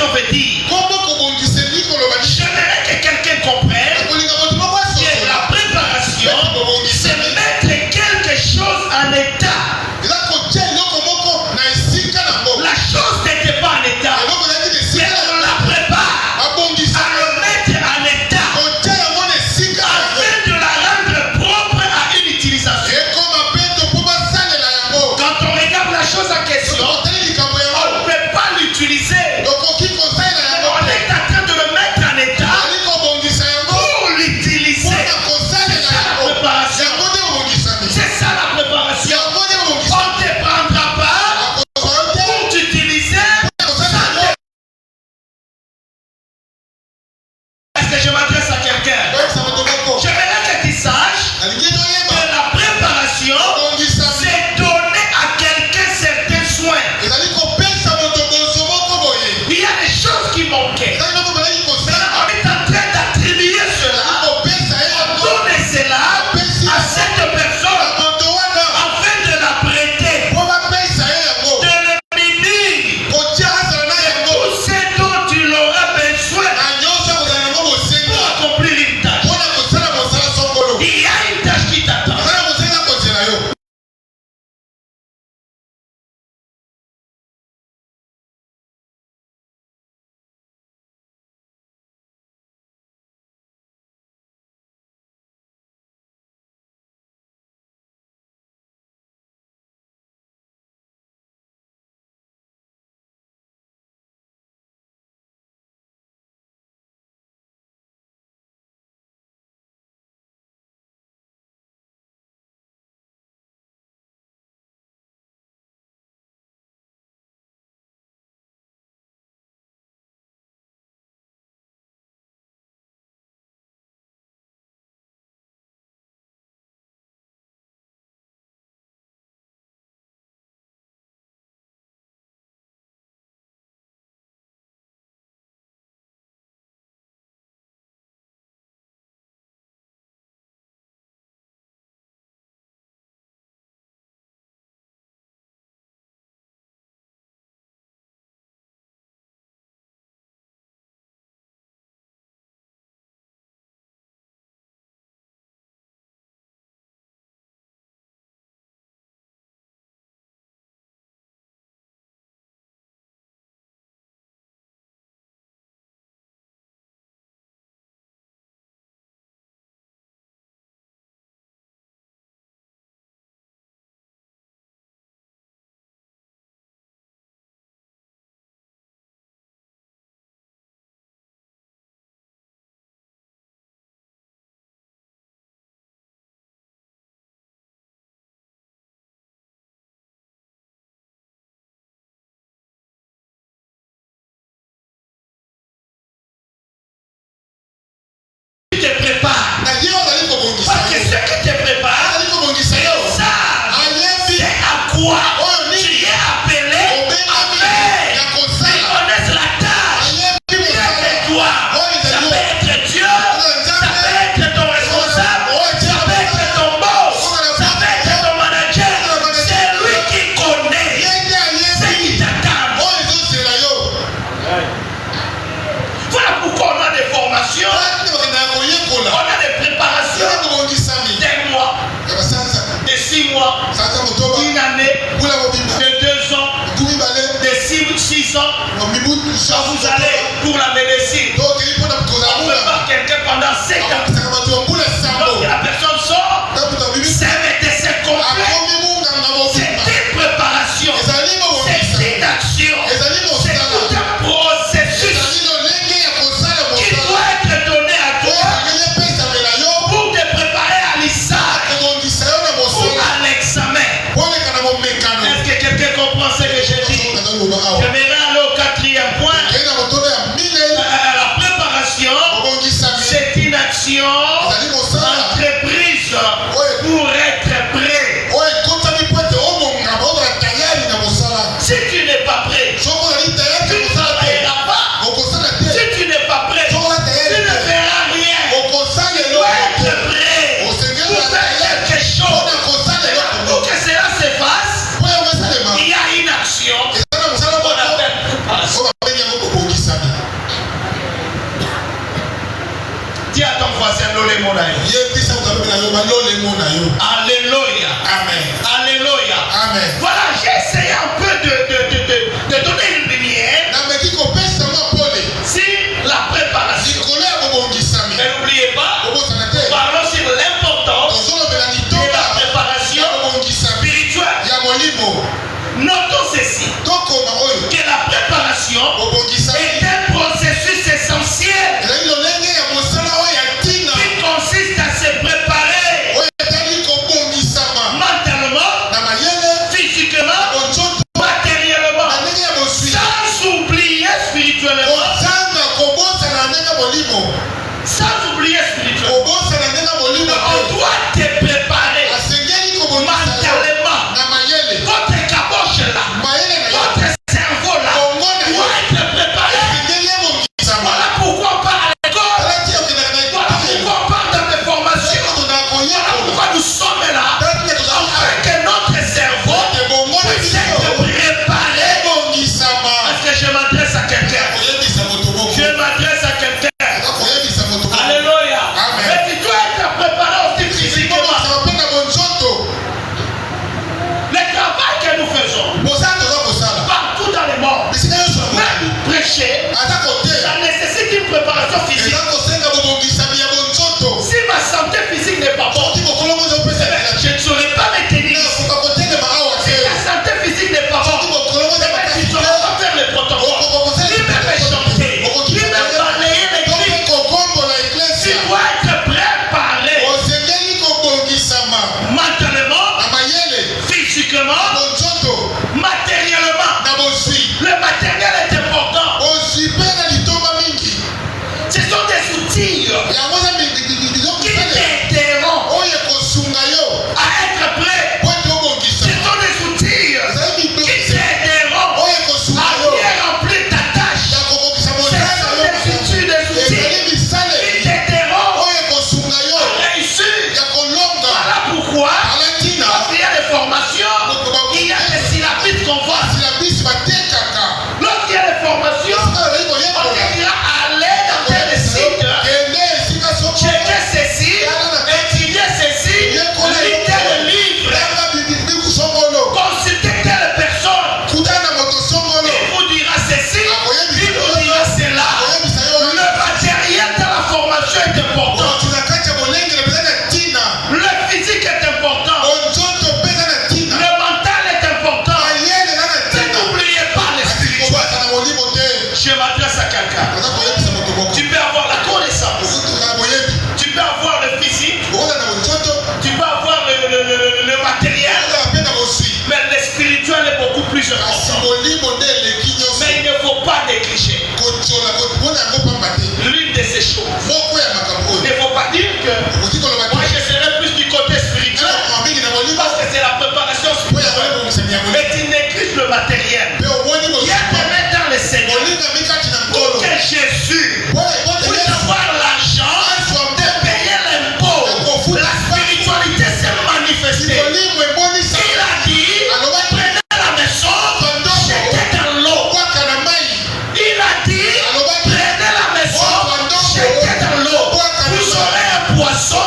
préparation veut dire. J'aimerais que quelqu'un comprenne que la préparation, c'est mettre quelque chose en état. La chose n'était pas en état, mais on la prépare à le mettre en état afin de la rendre propre à une utilisation. Quand on regarde la chose en question, on ne peut pas l'utiliser. On est en train de le mettre en état pour l'utiliser. C'est ça la préparation. C'est ça la préparation. On ne te prendra pas pour t'utiliser. Est-ce que je m'adresse à quelqu'un? J'aimerais que tu saches que la préparation, c'est donner à quelqu'un certains soins. Il y a des choses qui manquaient. Maintenant, on est en train d'attribuer cela, donner cela à cette personne afin de la prêter, de le bénir, tout ce dont tu l'auras besoin pour accomplir une tâche. Il y a une tâche qui t'attend. Tu te prépares. Parce que ce qui te prépare, c'est ça. C'est à quoi tu es appelé à faire. Ils connaissent la tâche. Qui est toi? Ça peut être Dieu, ça peut être ton responsable, ça peut être ton boss, ça peut être ton manager. C'est lui qui connaît ce qui t'attend. Voilà pourquoi on a des formations, on a des préparations d'un mois, de 6 mois, d'une année, de 2 ans, de 6 ans. Quand vous allez pour la médecine, on prépare quelqu'un pendant 5 ans. Lorsque la personne sort, c'est un médecin complet. C'est une préparation, c'est une action, c'est tout un processus qui doit être donné à toi pour te préparer à l'ISAC ou à l'examen. Est-ce que quelqu'un comprend ce que je dis? J'aimerais aller au 4e point. La préparation, c'est une action voisin Alléluia. Amen. Alléluia. Amen. Voilà, j'ai essayé un peu de donner une lumière sur la préparation. Mais n'oubliez pas, parlons sur l'importance de la préparation spirituelle. Notons ceci, que la préparation est un processus essentiel qui consiste à se préparer mentalement, physiquement, matériellement, sans oublier spirituellement. Sans oublier spirituellement. On doit te préparer mentalement. Votre caboche là, votre cerveau là, doit être préparé. Voilà pourquoi on parle à l'école. Voilà pourquoi on parle dans des formations. Voilà pourquoi nous sommes là. Afin que notre cerveau puisse être préparé. Est-ce que je m'adresse à quelqu'un? Je m'adresse à quelqu'un. Alléluia. Mais tu dois être préparé aussi physiquement. Le travail que nous faisons partout dans le monde, même prêcher, ça nécessite une préparation physique. Si ma santé physique n'est pas bonne, je ne saurais pas me tenir. Si la santé physique n'est pas bonne, je ne saurais pas faire les protocoles, ni même chanter, ni même balayer l'église. Tu dois être préparé mentalement, physiquement, matériellement. Le matériel est important. Ce sont des outils qui t'aideront à être prêt. Ce sont des outils qui t'aideront à bien remplir ta tâche. Ce sont des outils qui t'aideront à réussir. Voilà pourquoi il y a des formations, il y a des syllabes qu'on voit. Lorsqu'il y a des formations, on dira aller dans tel site, checker ceci, étudier ceci, lire tel livre, consulter telle personne. Il vous dira ceci, il vous dira cela. Le matériel de la formation est important. Le physique est important. Le mental est important. Mais n'oubliez pas le spirituel. Je m'adresse à quelqu'un. Tu peux avoir la connaissance. Tu peux avoir le physique. Tu peux avoir le matériel. Mais le spirituel est beaucoup plus important. Mais il ne faut pas négliger l'une de ces choses. Il ne faut pas dire que moi je serai plus du côté spirituel parce que c'est la préparation spirituelle. Mais tu négliges le matériel. Il y a des mettre dans le Seigneur pour que Jésus puisse avoir l'argent de payer l'impôt. La spiritualité s'est manifestée. Il a dit, prenez la maison, jetez dans l'eau. Il a dit, prenez la maison, jetez dans l'eau. Vous aurez un poisson,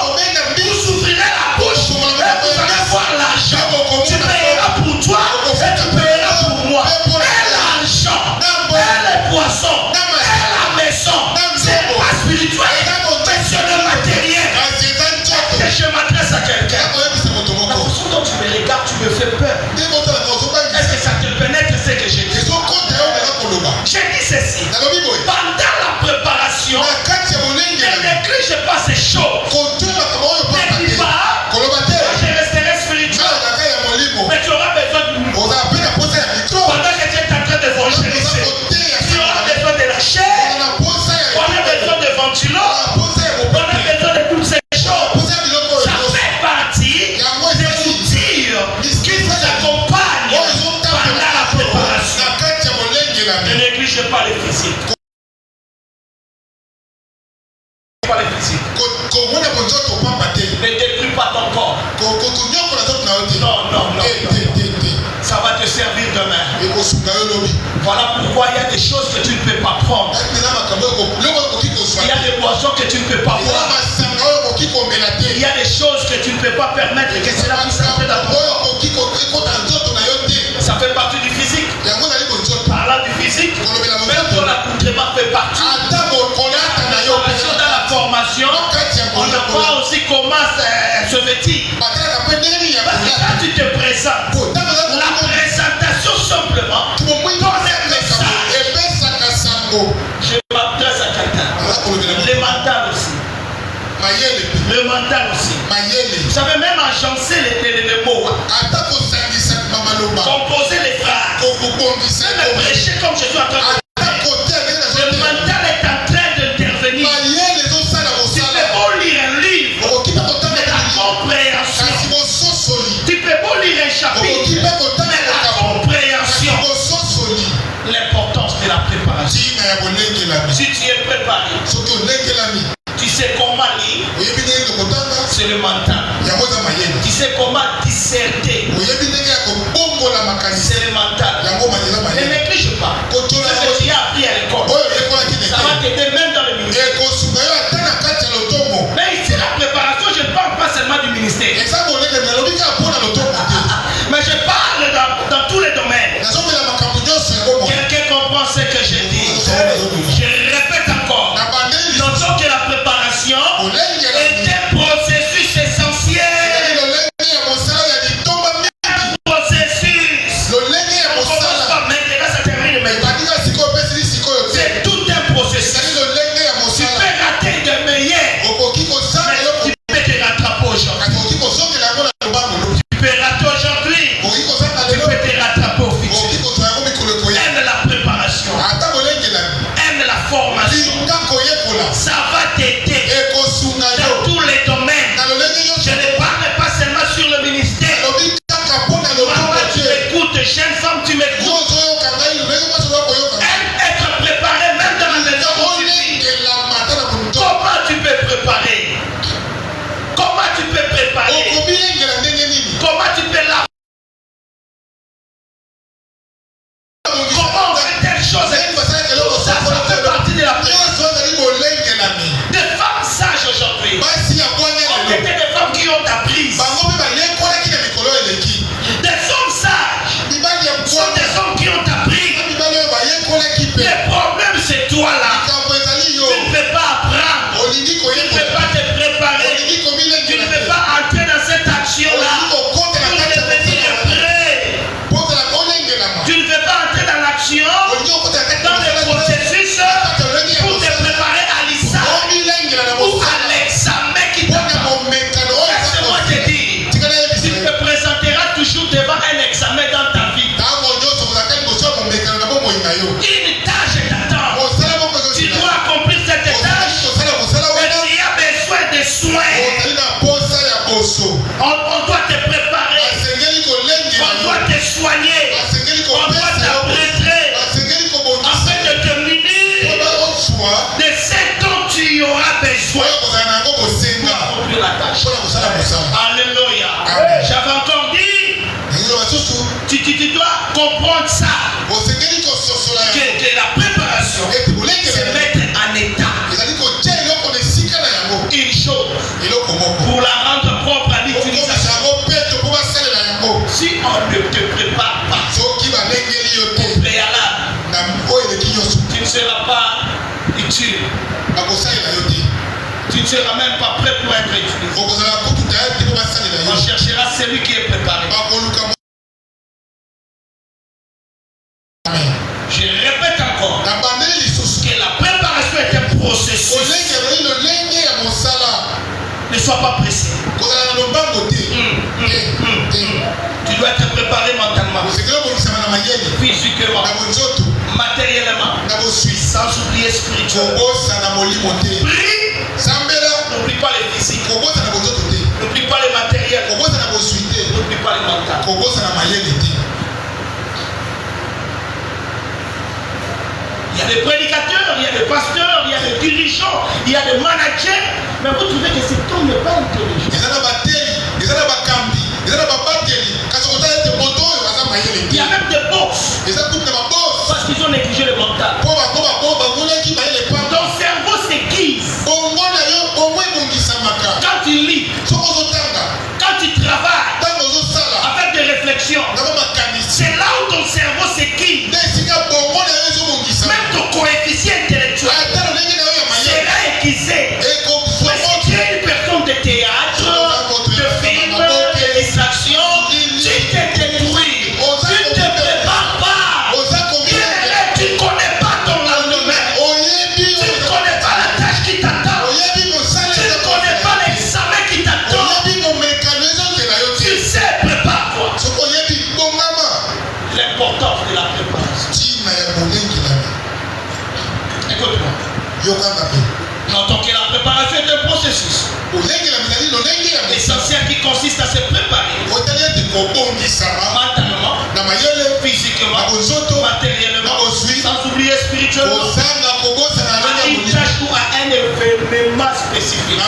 vous ouvrirez la bouche et vous allez voir l'argent. Tu payeras pour toi et tu payeras pour moi. Et l'argent, et les poissons, et la maison, c'est pas spirituel, mais c'est le matériel. Et je m'adresse à quelqu'un. La façon dont tu me regardes, tu me fais peur. Est-ce que ça te pénètre ce que j'ai dit? J'ai dit ceci. Pendant la préparation, ne néglige pas ces choses. Ne dis pas, je resterai spirituel. Mais tu auras besoin du micro. Pendant que tu es en train d'évangéliser, tu auras besoin de la chair, on a besoin de ventilo, on a besoin de toutes ces choses. Ça fait partie des outils qui vous accompagnent pendant la préparation. Ne néglige pas les physiques. Pas les physiques. Ne détruis pas ton corps. Non. Ça va te servir demain. Voilà pourquoi il y a des choses que tu ne peux pas prendre. Il y a des boissons que tu ne peux pas boire. peut pas permettre que cela puisse entrer dans ton corps. Ça fait partie du physique. Parlant du physique, même ton accoutrement fait partie. Dans la formation, on apprend aussi comment se vêtir. Parce que quand tu te présentes, la présentation simplement donne un message. Je m'adresse à quelqu'un. Le mental aussi. Le mental aussi. Vous savez, même agencer les mots. Composer les phrases. Même prêcher comme je suis en train de faire. Le mental est en train d'intervenir. Tu peux beau lire un livre, mais la compréhension. Tu peux beau lire un chapitre, mais la compréhension. L'importance de la préparation. Si tu es préparé, tu sais comment lire, c'est le mental. Tu sais comment discerner, c'est le mental. Ne néglige pas. Ce que tu as appris à l'école, ça va t'aider même dans le ministère. Mais ici, la préparation, je ne parle pas seulement du ministère. Mais je parle dans tous les domaines. Quelqu'un comprend ce que je dis. Je répète encore. Notons que la préparation est un processus essentiel. Processus. On commence pas maintenant, ça termine maintenant. C'est tout un processus. Tu peux rater de meilleurs, mais tu peux te rattraper aujourd'hui. Tu peux rater aujourd'hui, tu peux te rattraper au futur. Aime la préparation, aime la formation. Ça va t'aider dans tous les domaines. Je ne parle pas seulement sur le ministère. Maman, tu m'écoutes, jeune femme, tu m'écoutes. Aime être préparé même dans la maison où tu vis. Comment tu peux préparer? Comment tu peux préparer? Comment tu peux la... Comment on fait telle chose? Ça fait partie de la préparation. Des femmes sages aujourd'hui. On était des femmes qui ont appris. Des hommes sages sont des hommes qui ont appris. Le problème c'est toi là. Tu ne peux pas apprendre. Tu ne peux pas te préparer. Tu ne peux pas entrer dans cette action là pour devenir prêt. Tu ne peux pas entrer dans l'action, dans le processus pour te préparer à l'ISA ou à l'examen qui t'attend. Laisse-moi te dire, tu te présenteras toujours devant un examen dans ta vie. Une tâche t'attend. Tu dois accomplir cette tâche. Mais tu as besoin de soins. On doit te préparer. On doit te soigner. On doit t'apprêter afin de te munir de ce dont tu auras besoin pour accomplir la tâche. Alléluia. J'avais encore dit, tu dois comprendre ça. Que la préparation, c'est mettre en état une chose pour la rendre propre à l'utilisation. Si on ne te prépare pas au préalable, tu ne seras pas utile. Tu ne seras même pas prêt pour être utilisé. On cherchera celui qui est préparé. Je répète encore que la préparation est un processus. Ne sois pas pressé. Tu dois être préparé mentalement, physiquement, matériellement, sans oublier spirituellement. Prie. N'oublie pas les physiques. N'oublie pas les matériels. N'oublie pas les mentales. Il y a des prédicateurs, il y a des pasteurs, il y a des dirigeants, il y a des managers, mais vous trouvez que cet homme n'est pas intelligent. Il y a même des boss parce qu'ils ont négligé le mental. Ton cerveau s'aiguise quand tu lis, quand Notons que la préparation est un processus essentiel qui consiste à se préparer mentalement, physiquement, matériellement, sans oublier spirituellement, à une tâche ou à un événement spécifique.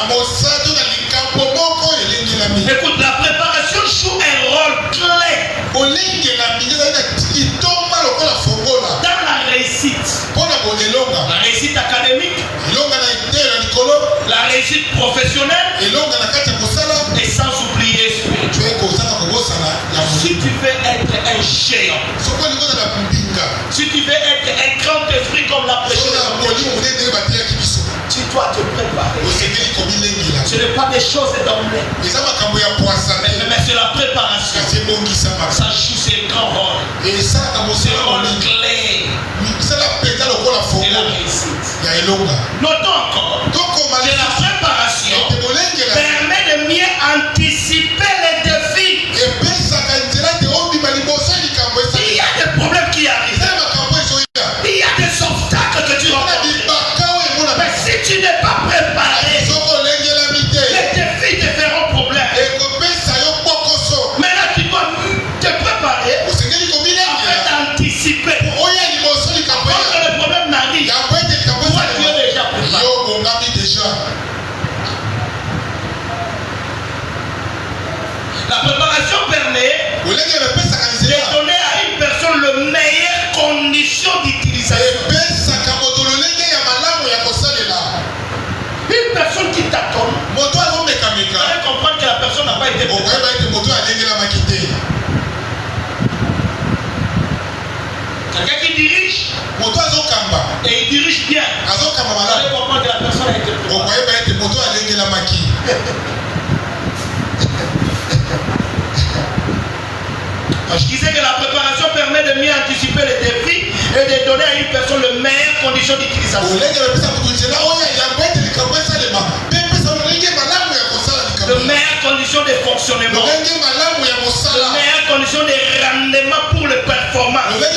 Écoute, la préparation joue un rôle clé dans la réussite. La réussite académique, la réussite professionnelle et sans oublier spirituelle. Si tu veux être un géant, si tu veux être un grand esprit comme l'a prêché, tu dois te préparer. Ce n'est pas des choses d'emblée, mais c'est la préparation. Ça joue un grand rôle. C'est un rôle clé de la réussite. Notons encore que la préparation permet de mieux anticiper les défis. Il y a des problèmes qui arrivent. Il y a des obstacles que tu rencontres. Mais si tu n'es pas préparé, les défis te feront problème. Mais là, tu dois te préparer afin d'anticiper. Quand le problème n'arrive, toi, tu es déjà préparé. La préparation permet de donner à une personne les meilleures conditions d'utilisation. Une personne qui t'attend, vous allez comprendre que la personne n'a pas été préparée. Quelqu'un qui dirige et il dirige bien, vous allez comprendre que la personne a été préparée. Je disais que la préparation permet de mieux anticiper les défis et de donner à une personne les meilleures conditions d'utilisation. De meilleures conditions de fonctionnement. De meilleures conditions de rendement pour les performances. Mais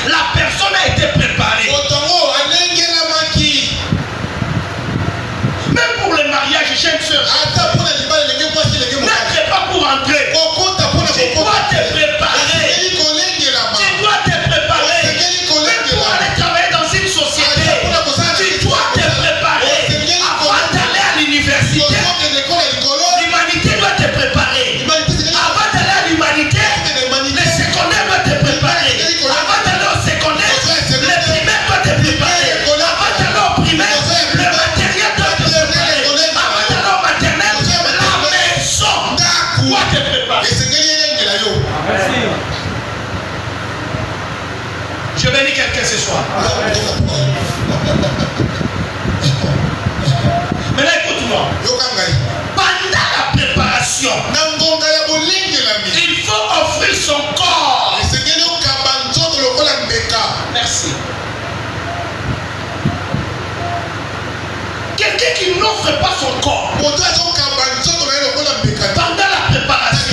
la personne a été préparée. Même pour le mariage, j'ai une soeur. N'entrez pas pour entrer. Tu dois te préparer. Tu dois te préparer. Même pour aller travailler dans une société, tu dois te préparer. Avant d'aller à l'université, l'humanité doit te préparer. Avant d'aller à l'humanité, le secondaire doit te préparer. Avant d'aller au secondaire, le primaire doit te préparer. Avant d'aller au primaire, le matériel doit te préparer. Avant d'aller au maternel, la maison doit te préparer. Je bénis quelqu'un ce soir. Maintenant écoute-moi. Pendant la préparation, il faut offrir son corps. Merci. Quelqu'un qui n'offre pas son corps pendant la préparation,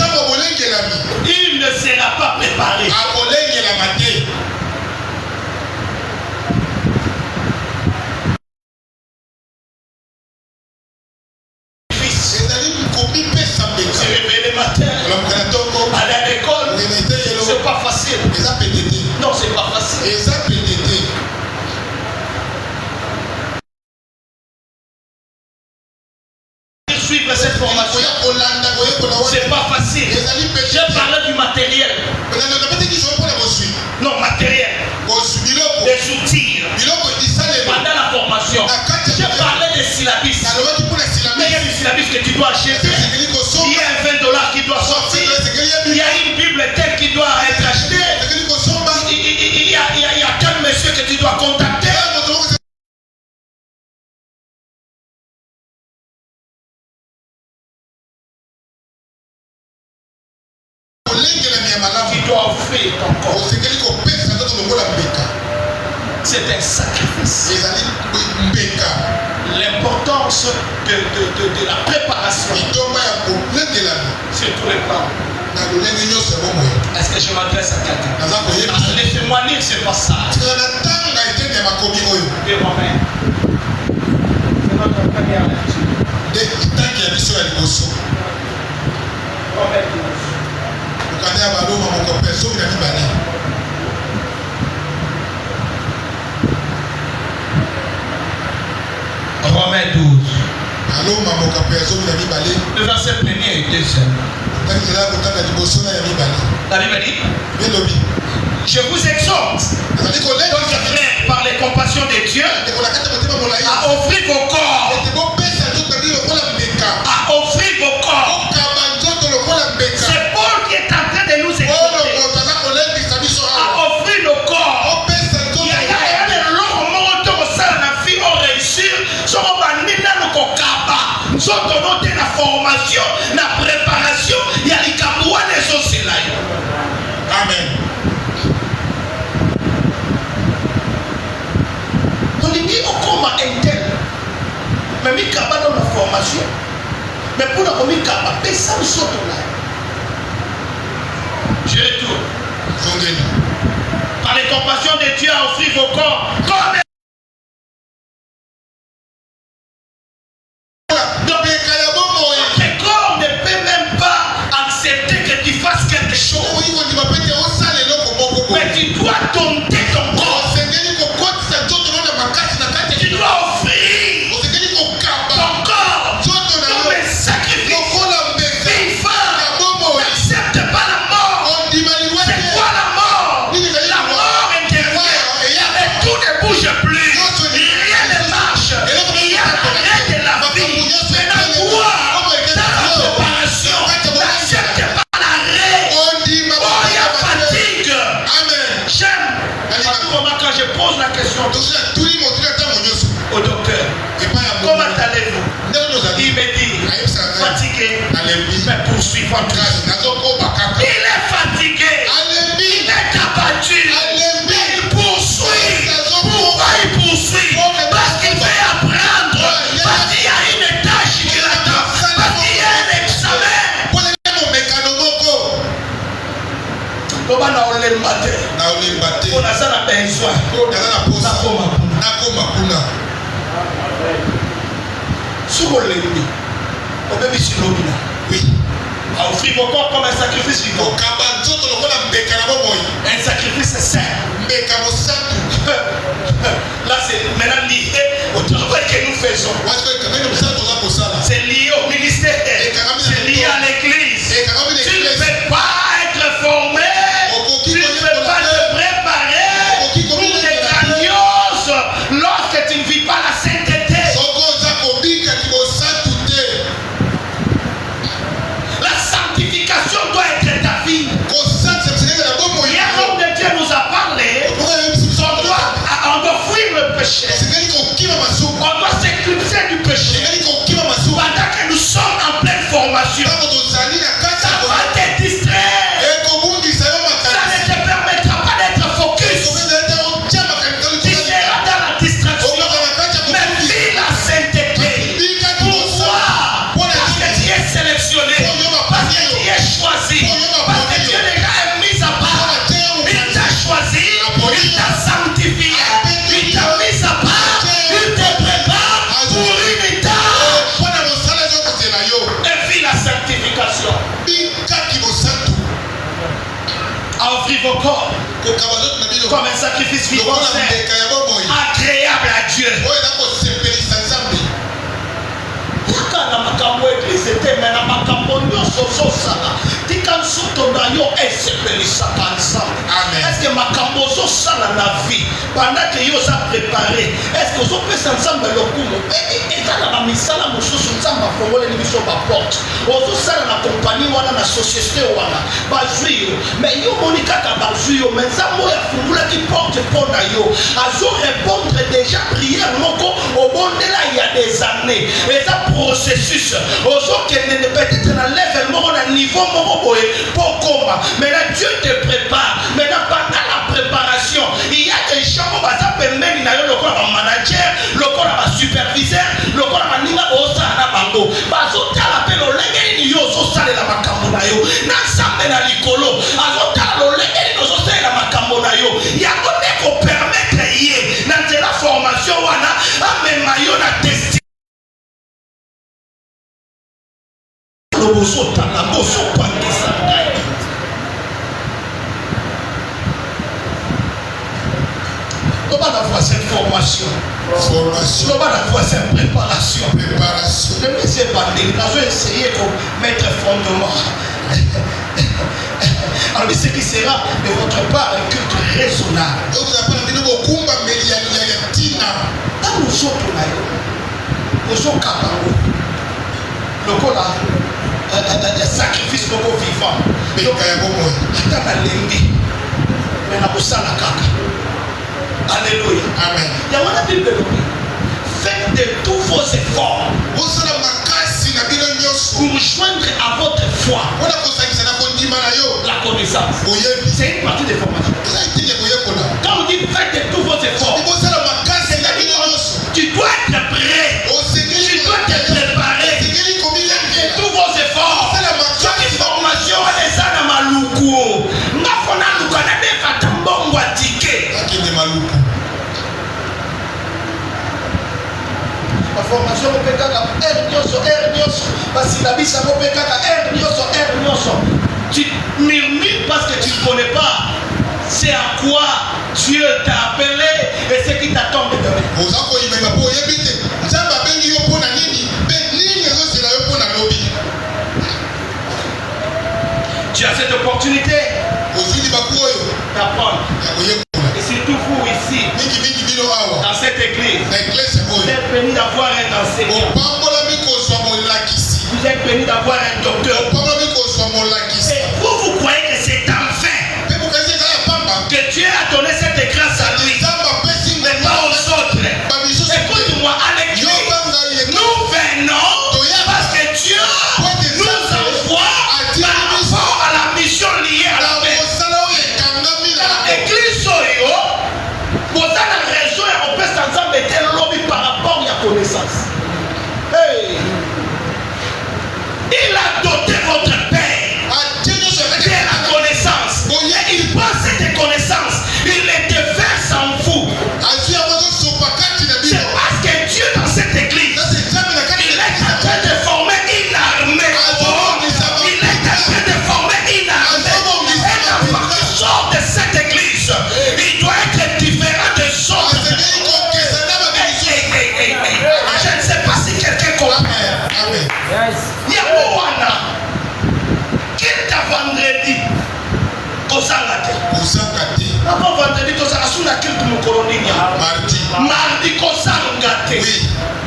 il ne sera pas préparé. Se réveiller le matin, aller à l'école, c'est pas facile. Non, c'est pas facile. Suivre cette formation, c'est pas facile. J'ai parlé du matériel. Non, matériel. Des outils. Pendant la formation, j'ai parlé des syllabus. Mais il y a des syllabus que tu dois acheter. Il y a un $20 qui doit sortir. Il y a une Bible telle qui doit être achetée. Il y a tel monsieur que tu dois contacter. Tu dois offrir ton corps. C'est un sacrifice. L'importance de la préparation je m'adresse à quelqu'un. Laissez-moi lire ce passage. Et Romain. C'est notre première lecture. Romains 12. Le verset premier et deuxième. La Bible dit, je vous exhorte, frères, par les compassions de Dieu, à offrir vos corps. À offrir vos corps. C'est Paul qui est en train de nous exhorter à offrir nos corps. Il y a la formation, la préparation, il y a les cabouans des sociétés. Amen. Donc il dit au coma intel, mais il y a dans la formation, mais pour la communiquer, ça nous saute là. Je retourne. Par les compassions de Dieu, à offrir vos corps comme mais tu dois dompter ton corps. Tu dois offrir ton corps comme un sacrifice vivant. N'accepte pas la mort. C'est quoi la mort? La mort intervient et tout ne bouge plus. Rien ne marche. Il y a l'arrêt de la vie. Maintenant, toi, dans la préparation, n'accepte pas l'arrêt. Oh, il y a fatigue. J'aime. Quand je pose la question au docteur, comment allez-vous? Il me dit, fatigué, mais poursuivant. Il est fatigué, il est abattu, mais il poursuit. Pourquoi il poursuit? Parce qu'il veut apprendre, parce qu'il y a une tâche qui l'attend, parce qu'il y a un examen. Comment on l'a maté? On a ça la besoin. Sur l'ennemi, on peut mettre l'obina. Oui. À offrir mon corps comme un sacrifice vivant. Un sacrifice saint. Là, c'est maintenant lié au travail que nous faisons. C'est lié au ministère. C'est lié à l'église. Tu ne peux pas être formé. Tu ne peux pas te préparer pour des grandioses lorsque tu ne vis pas la sainteté. La sanctification doit être ta vie. Hier, l'homme de Dieu nous a parlé. On doit fuir le péché. On doit s'éclipser du péché. Pendant que nous sommes en pleine formation, ça va te distraire. Ça ne te permettra pas d'être focus. Tu seras dans la distraction. Mais vis la sainteté. Pourquoi? Parce que tu es sélectionné. Parce que tu es choisi. Parce que Dieu déjà est mis à part. Il t'a choisi. Il t'a sanctifié. Il t'a mis à part. Il te prépare pour une tâche. Et vis la sanctification. À offrir vos corps comme un sacrifice vivant, agréable à Dieu. Est-ce que makambo sala na vie pendant que yo sa préparé, est-ce que vous pouvez ensemble le coup et dans la misala mosusu nzamba fongole ni biso ba porte ozo sala na compagnie wana na société wana bazui mais yo monika ka bazui yo mais nzambo ya fungula ki porte pona yo azo répondre déjà prière moko au bondela il y a des années et ça processus ozo que peut-être na level moko na niveau moko boye pour combat mais là Dieu te prépare mais pendant la préparation il y a des gens qui vont pembeni na yo lokola ba manager lokola ba superviseur lokola ba ninga osa na bango bazotala pe lolenge ni yo so salela makambo na yo na sambe na likolo azotala lolenge le bosso tala bosso pandisa ngai. Comment la voix cette formation? Formation. Comment la voix cette préparation? Préparation. Le monsieur bandé, nous avons essayé de mettre fondement. Alors, ce qui sera de votre part un culte raisonnable. Donc, vous avez pas de kumba meliana. Dans nos autres naïs, nous sommes capables. Le coup là, un sacrifice beaucoup vivant. Mais quand même, attends la lingue, mais la bossa la caca. Alléluia. Amen. Il y a une Bible. Faites de tous vos efforts pour joindre à votre foi la connaissance. C'est une partie des formations. Quand on dit faites de tous vos efforts, tu dois être prêt. Tu dois te préparer. De tous vos efforts. Chaque formation est ça dans ma loukou. Ma fona loukou n'a pas fait un bon ticket. La formation est R-nyoso, parce que la vie ça R-nyoso. Tu murmures parce que tu ne connais pas c'est à quoi Dieu t'a appelé et ce qui t'attend de demain. Tu as cette opportunité d'apprendre. Et surtout vous ici, dans cette église, vous êtes bénis d'avoir un enseignant. Vous êtes bénis d'avoir un docteur. Et vous croyez que c'est enfin que Dieu a donné cette grâce à lui, mais pas aux autres. Écoute-moi, à l'église, nous venons parce que Dieu nous envoie par rapport à la mission liée à la paix. L'église Soyo, vous avez la raison et on peut s'ensemble être lobby par rapport à la connaissance. Hey. Il a doté votre père de la connaissance. Il prend cette connaissance, il les déverse en vous. C'est parce que Dieu dans cette église, il est en train de former une armée. Il est en train de former une armée. Et l'enfant qui sort de cette église, il doit être différent des autres. Je ne sais pas si quelqu'un comprend. Il y a Moana. Qu'il t'a vendredi. Avant vendredi, tu as sous la culte mon colonien. Mardi, Kosangate.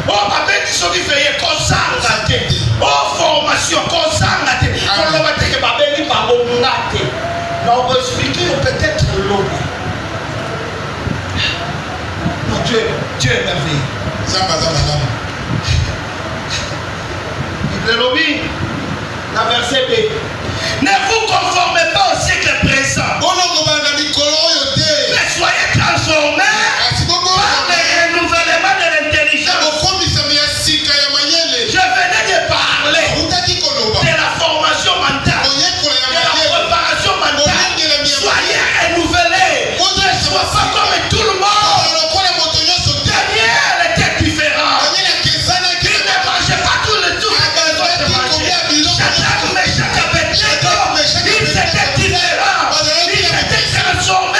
Oh, ma bête, ils sont différents. Kosangate. Oh, formation, Kosangate. On va dire que ma belle est pas bonate. On va expliquer peut-être l'eau. Non, Dieu est merveilleux. Le lobby, la verset B. Ne vous conformez pas au siècle présent. Mais soyez transformés par le renouvellement de l'intelligence. Je venais de parler de la formation mentale, de la préparation mentale. Soyez renouvelés. Ne soyez pas comme tout le monde. Daniel était différent. Il ne mangeait pas tout le tout. Ils étaient différents. Ils étaient transformés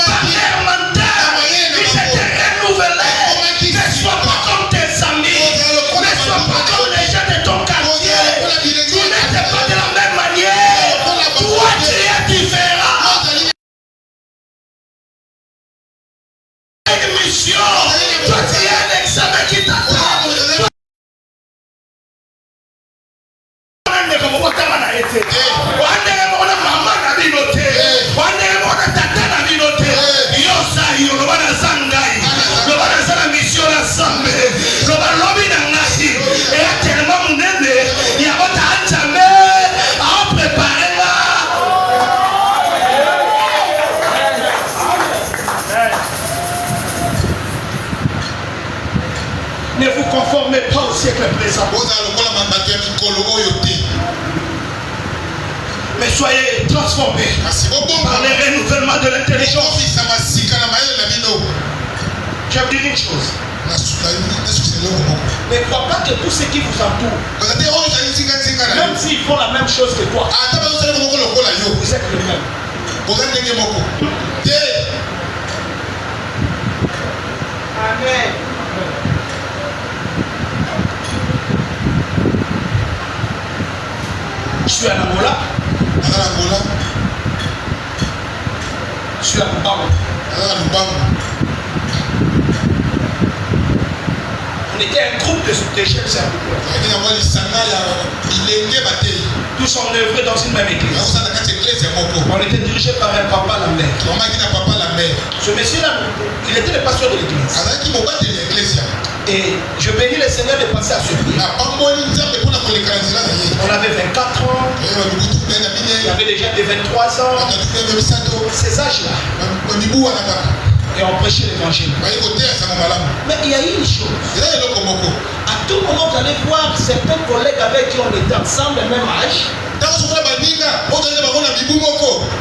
par l'air mental. Ils étaient renouvelés. Ne sois pas comme tes amis. Ne sois pas comme les gens de ton quartier. Tu n'étais pas de la même manière. Toi, tu es différent. Une mission. Toi, tu as un examen qui t'attend. Ne vous conformez pas au siècle présent. Mais soyez transformés par le renouvellement de l'intelligence. Je vais vous dire une chose. Ne crois pas que tous ceux qui vous entourent, même s'ils font la même chose que toi, vous êtes le même. Amen. Je suis à Angola. Je suis à Lubango. On était un groupe de jeunes serviteurs. Tous ont œuvré dans une même église. On était dirigé par un papa Lambert. Ce monsieur-là, il était le pasteur de l'église. Et je bénis le Seigneur de passer à ce pied. On avait 24 ans. Il y avait déjà des 23 ans. Ces âges-là. Et on prêchait l'évangile. Mais il y a une chose. À tout moment, vous allez voir certains collègues avec qui on était ensemble, le même âge.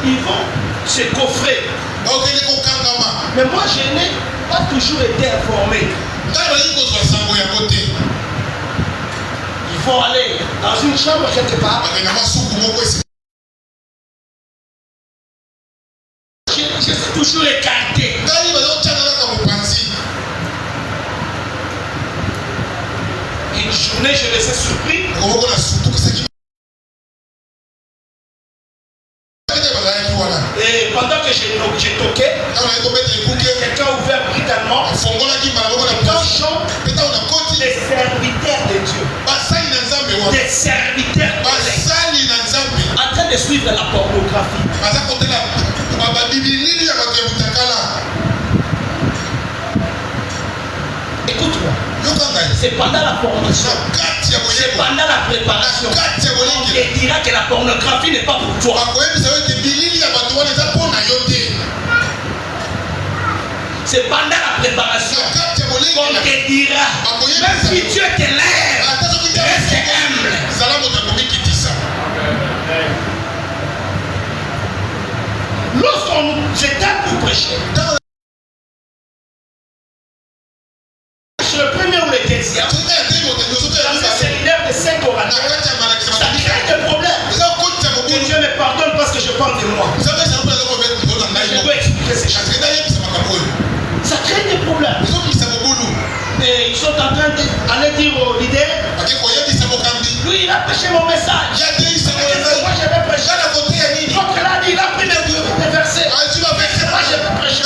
Ils vont se coffrer. Mais moi, je n'ai pas toujours été informé. Il faut aller dans une chambre quelque part. Je suis toujours écarté. Une journée, je les ai surpris. Et pendant que j'ai toqué, quelqu'un a ouvert brutalement. Quand je chante, des serviteurs de Dieu, des serviteurs de Dieu, en train de suivre la pornographie. Écoute-moi. C'est pendant la formation, c'est pendant la préparation, on te dira que la pornographie n'est pas pour toi. C'est pendant la préparation qu'on te dira, même si Dieu te lève, reste humble. Lorsqu'on j'étais pour prêcher, le premier ou le deuxième, dans un séminaire de 5 orateurs, ça crée des problèmes. Que Dieu me pardonne parce que je parle de moi. Mais je peux expliquer ces choses. Ça crée des problèmes. Et ils sont en train d'aller dire au leader, lui il a prêché mon message. Moi je vais prêcher. L'autre là dit, il a pris des versets. Moi je vais prêcher.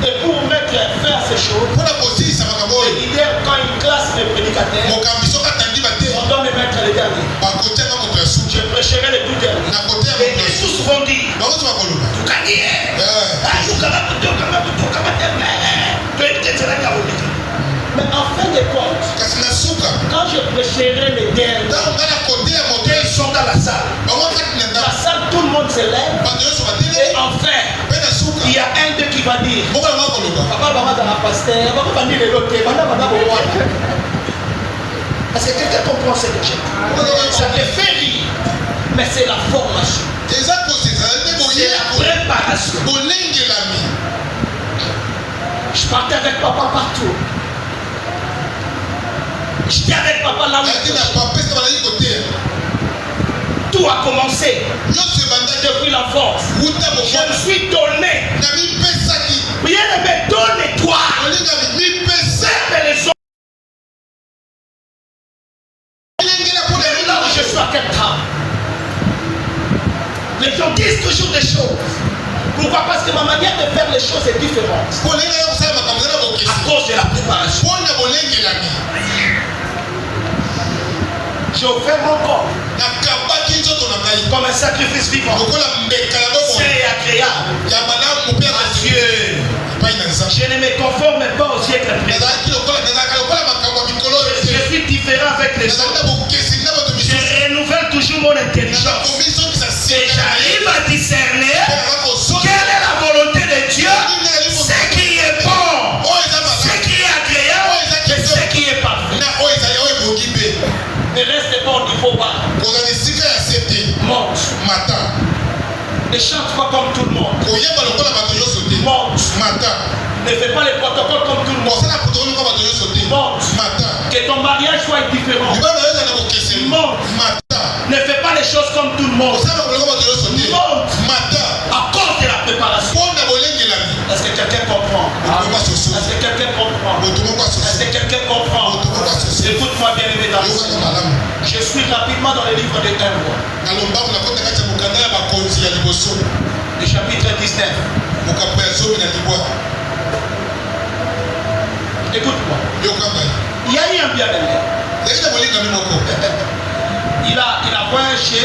Et pour mettre fin à ces choses, le leader, quand il classe les prédicateurs, on doit me mettre les derniers. Je prêcherai les tout derniers. Et ils tous vont dire, mais en fin de compte, quand je prêcherai les derniers, ils sont dans la salle, tout le monde se lève, et enfin, il y a un d'eux qui va dire, parce que quelqu'un comprend ce que j'ai dit. Ça te fait rire, mais c'est la formation, c'est la préparation. Je partais avec papa partout. J'étais avec papa là où tout a commencé depuis l'enfance. Je me suis donné. Rien ne me donne toi. Serve les autres. Là où je suis à quel temps. Les gens disent toujours des choses. Pourquoi? Parce que ma manière de faire les choses est différente. À cause de la préparation. J'ai offert mon corps comme un sacrifice vivant. C'est agréable à Dieu. Je ne me conforme pas au siècle présent. Je suis différent avec les autres. Je renouvelle toujours mon intelligence. Et j'arrive à discerner quelle est la volonté de Dieu, ce qui est bon, ce qui est agréable et ce qui est parfait. Ne reste pas au niveau bas. Monte. Ne chante pas comme tout le monde. Monte. Ne fais pas les protocoles comme tout le monde. Monte. Que ton mariage soit différent. Monte. Ne fais pas les choses comme tout le monde. Monte. À cause de la préparation. Est-ce que quelqu'un comprend? Est-ce que quelqu'un comprend? Est-ce que quelqu'un comprend? Écoute-moi bien aimé dans le Seigneur. Je suis rapidement dans le livre de 1 roi. Le chapitre 19. Écoute-moi. Il y a eu un bien-aimé. Il a voyagé.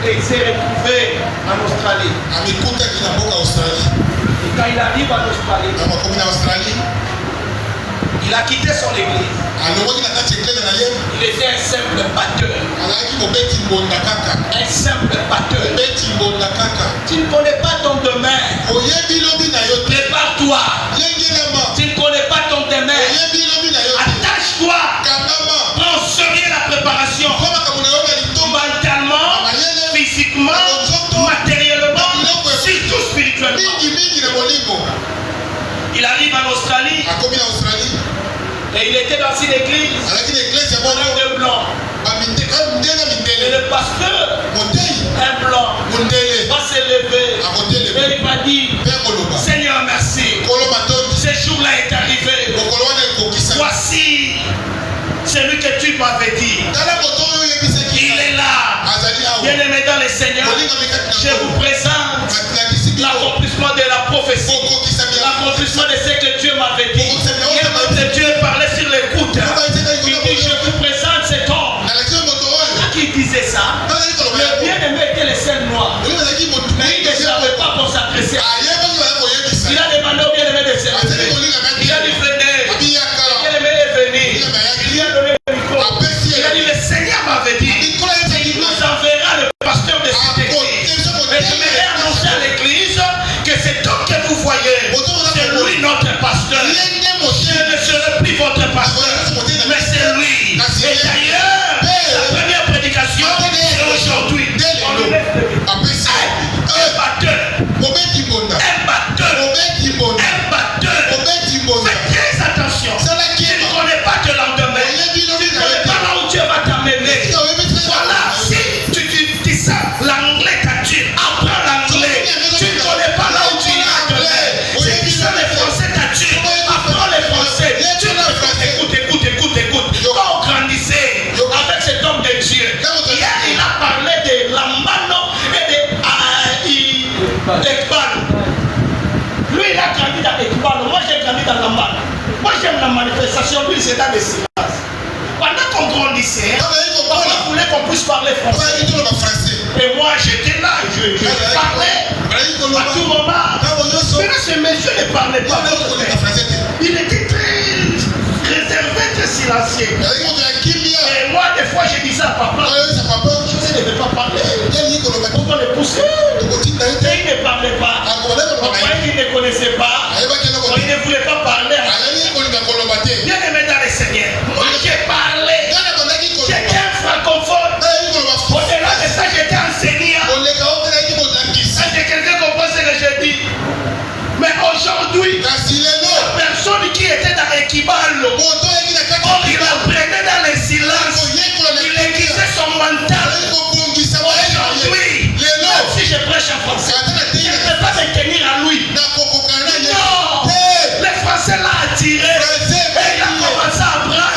Et il s'est retrouvé en Australie. Et quand il arrive en Australie, il a quitté son église. Il était un simple batteur. Un simple batteur. Tu ne connais pas ton domaine. Prépare-toi. Tu ne connais pas ton domaine. Attache-toi. Prends au sérieux la préparation. Mentalement, physiquement, matériellement, surtout spirituellement. Il arrive en Australie. Et il était dans une église. Un homme blanc. Et le pasteur, un blanc, va se lever. Et il va dire, Seigneur, merci. Ce jour-là est arrivé. Voici celui que tu m'avais dit. Il est là. Bien-aimé dans le Seigneur, je vous présente l'accomplissement de la prophétie. L'accomplissement de ce que Dieu m'avait dit. Hier, Dieu parlait sur l'écoute. Il dit, je vous présente cet homme. Qui disait ça? Le bien-aimé était le seul noir. Mais il ne savait pas pour s'adresser. Il a demandé au bien-aimé de se lever. Il a dit, venez. Le bien-aimé est venu. Il a donné le micro. Il a dit, le Seigneur m'avait dit, il nous enverra le pasteur de cette église. Mais je vais annoncer à l'église que cet homme que vous voyez, c'est lui notre pasteur. Je ne serai plus votre pasteur, mais c'est lui. Et d'ailleurs, la première prédication, c'est aujourd'hui. Un batteur. Faites très attention. Tu ne connais pas ton lendemain. Tu ne connais pas là où Dieu va t'amener. Voilà, si tu dis ça, l'anglais t'attire. Apprends l'anglais. Tu ne connais pas là où tu iras demain. C'est qui ça, les français t'attirent. Apprends les français. Écoute. Quand on grandissait avec cet homme de Dieu, hier il a parlé de Lambano et de Ekbano. Lui il a grandi dans Ekbano, moi j'ai grandi dans Lambano. Moi j'aime la manifestation, lui c'est dans le silence. Pendant qu'on grandissait, on voulait qu'on puisse parler français. Et moi j'étais là, je parlais à tout moment. Mais là ce monsieur ne parlait pas. Il était très réservé, très silencieux. Et moi des fois je disais à papa, je ne devais pas parler. Pourquoi le pousser? Et il ne parlait pas. Pourquoi il ne connaissait pas? Il ne voulait pas parler. Bien aimé dans le Seigneur, moi j'ai parlé. J'étais un francophone. Au-delà de ça, j'étais enseignant. Est-ce que quelqu'un comprend ce que je dis? Mais aujourd'hui, la personne qui était dans Ekibalo, il apprenait dans le silence. Il aiguisait son mental. Aujourd'hui, même si je prêche en français, je ne peux pas me tenir à lui. Non, le français l'a attiré. Et il a commencé à apprendre.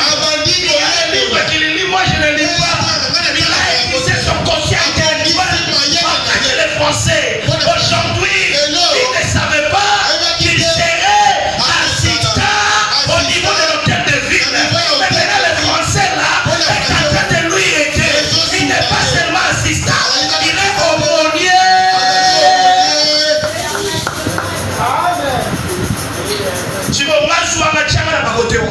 Il y a un livre qu'il lit, moi je ne lis pas. Il a aiguisé son conscient intérieur. Apprendre le français. Aujourd'hui, il ne savait pas qu'il serait assistant au niveau de l'hôtel de ville. Mais maintenant le français là est en train de lui aider. Il n'est pas seulement assistant, il est aumônier. Tu vois, moi je suis en train de bagoter.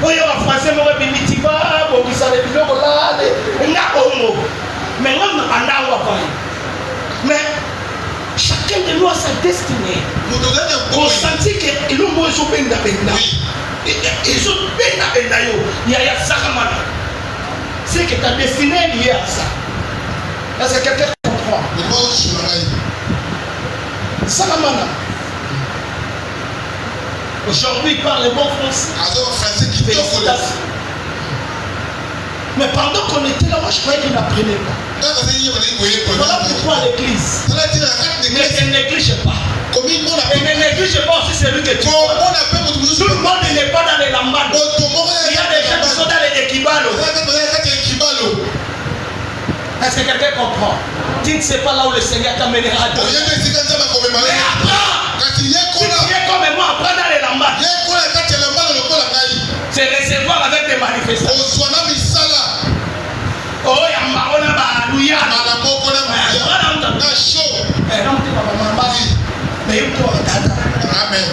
Oyo wa français mo bimitiba bo bisale biloko la nga ongo. Mais on n'a pas d'avoir. Mais chacun de nous a sa destinée. On sentit que ils ont besoin de benda. Ils ont benda yo. Il y a sakamana. C'est que ta destinée est liée à ça. Est-ce que quelqu'un comprend? Salamana. Aujourd'hui, il parle le bon français. Félicitations. Mais pendant qu'on était là, moi je croyais qu'il n'apprenait pas. Voilà pourquoi l'église ne néglige pas. Et ne néglige pas aussi celui que tu vois. Tout le monde n'est pas dans les lambades. Il y a des gens qui sont dans les équibalos. Est-ce que quelqu'un comprend? Tu ne sais pas là où le Seigneur t'amènera. Mais apprends. Si tu es comme moi, apprends dans les lambades. C'est recevoir avec des manifestations. Oh, il y a un baron là-bas, Louia. Amen.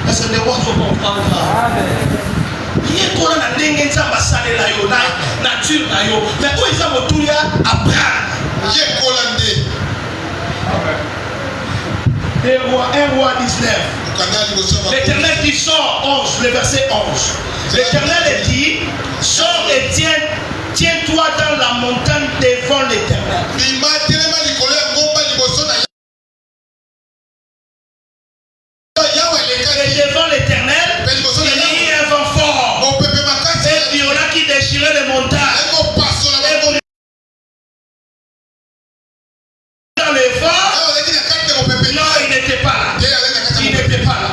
Est-ce que les voix sont comprendre? Il est qu'on a des gens qui sont basés là, nature là, mais où ils ont tout là apprendre. Il est collandé. 1 roi 19. L'Éternel dit sort 11, le verset 11. L'Éternel dit sors et tiens-toi dans la montagne devant l'Éternel. Et devant l'Éternel, il y a un vent fort et violent qui déchirait les montagnes. Dans les vents, non, il n'était pas là. Il n'était pas là.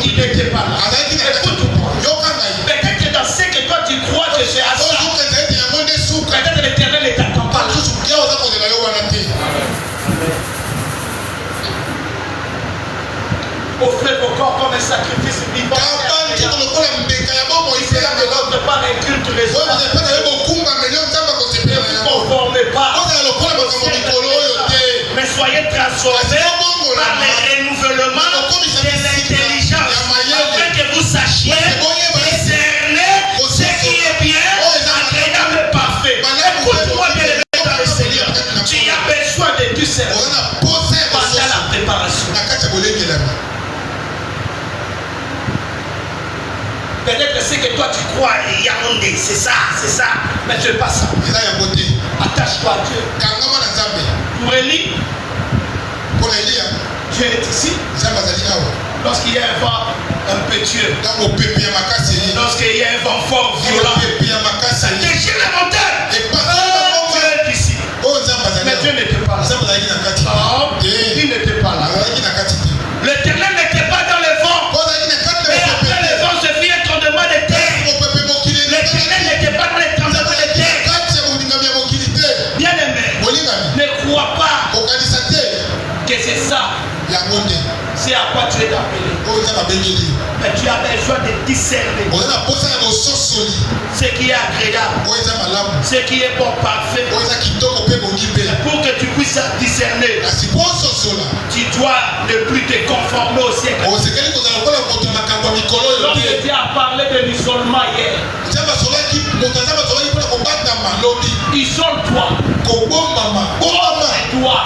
Il n'était pas là. Écoute-moi. Peut-être que dans ce que toi tu crois que c'est à ça, peut-être l'Éternel ne t'attend pas là. Offrez vos corps comme un sacrifice vivant. Il fait la méthode par un culte raisonnable. Ne vous conformez pas. Mais soyez transformés par le renouvellement de l'intelligence afin que vous sachiez discerner ce qui est bien, agréable et parfait. Écoute-moi bien dans le Seigneur. Tu as besoin de tout ça pendant la préparation. Peut-être ce que toi tu crois, il y a un dé, c'est ça, mais tu n'es pas ça. Attache-toi à Dieu. Pour Élie, Dieu est ici. Lorsqu'il y a un vent impétueux, lorsqu'il y a un vent fort, violent, ça déchire les montagnes. Dieu est ici. Mais Dieu n'était pas là. Non, il n'était pas là. L'Éternel n'était pas dans les vents. Et après les vents se fit un tremblement de terre. L'Éternel n'était pas dans les tremblements de terre. Bien aimé, ne crois pas que c'est ça. C'est à quoi tu es appelé. Mais tu as besoin de discerner ce qui est agréable, ce qui est bon, parfait. Pour que tu puisses discerner, tu dois ne plus te conformer au siècle. L'homme de Dieu a parlé de l'isolement hier. Isole-toi. Toi.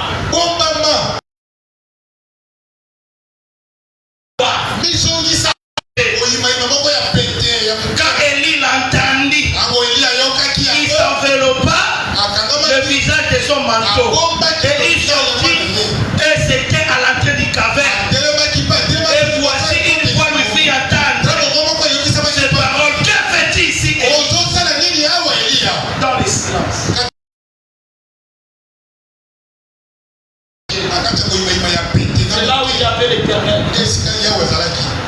Quand Élie l'entendit, il s'enveloppa le visage de son manteau et il sortit et c'était à l'entrée du caverne. Et voici une voix lui fit entendre ces paroles. Que fais-tu ici, Élie? Dans le silence. C'est là où il y avait l'Éternel.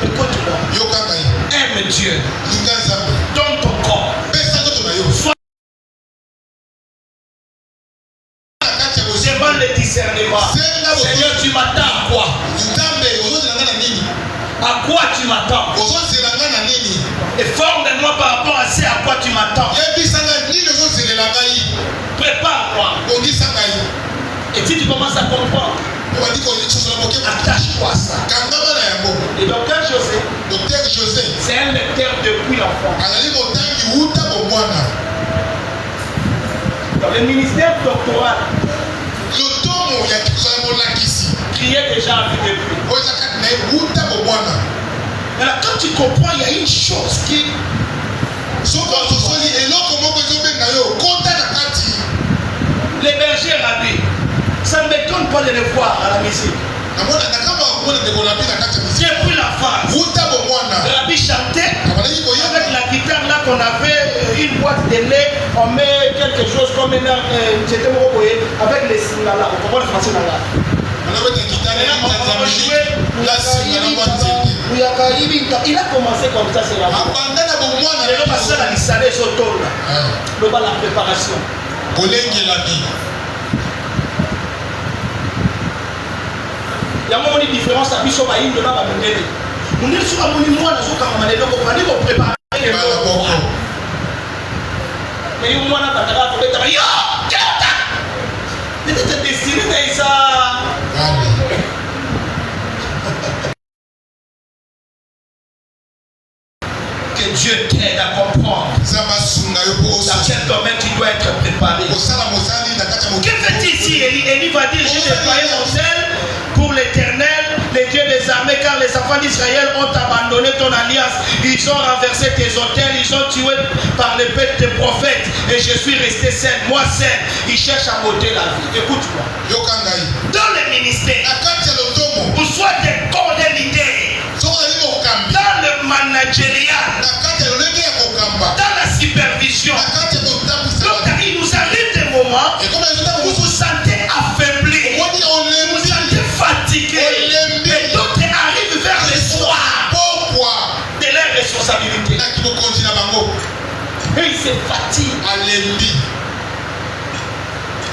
Écoute-moi. Aime Dieu. Donne ton corps. Sois devant le discernement. Seigneur, tu m'attends à quoi? À quoi tu m'attends? Et forme-moi par rapport à ce à quoi tu m'attends. Prépare-moi. Et si tu commences à comprendre, attache-toi à ça. Et docteur José, c'est un lecteur depuis l'enfance. Dans le ministère doctoral, criait déjà à vie depuis. Mais là, quand tu comprends, il y a une chose qui. Les bergers rabis, Ça ne m'étonne pas de les voir à la musique. J'ai pris la phase. Rabbi chantait avec la guitare là qu'on avait une boîte de lait, on met quelque chose comme un avec les singala. On comprend le français là. Il a commencé comme ça, c'est la préparation. Il y a une différence à Bishop Aïm de là-bas. On est sur un monument, on a préparé. Mais il y a un monument, peut-être destiné à ça. Que Dieu t'aide à comprendre dans quel domaine tu dois être préparé. Que fait ici? Élie va dire, j'ai déployé mon zèle pour l'Éternel, les dieux des armées, car les enfants d'Israël ont abandonné ton alliance. Ils ont renversé tes autels, ils ont tué par l'épée tes prophètes. Et je suis resté seul, moi seul. Ils cherchent à m'ôter la vie. Écoute-moi. Dans les ministères, ou soit des corps de leaders, dans le managérial, dans la supervision. Donc il nous arrive des moments où vous vous sentez affaibli, vous vous sentez fatigué, et d'autres arrivent vers le soir de leurs responsabilités. Et ils se fatiguent.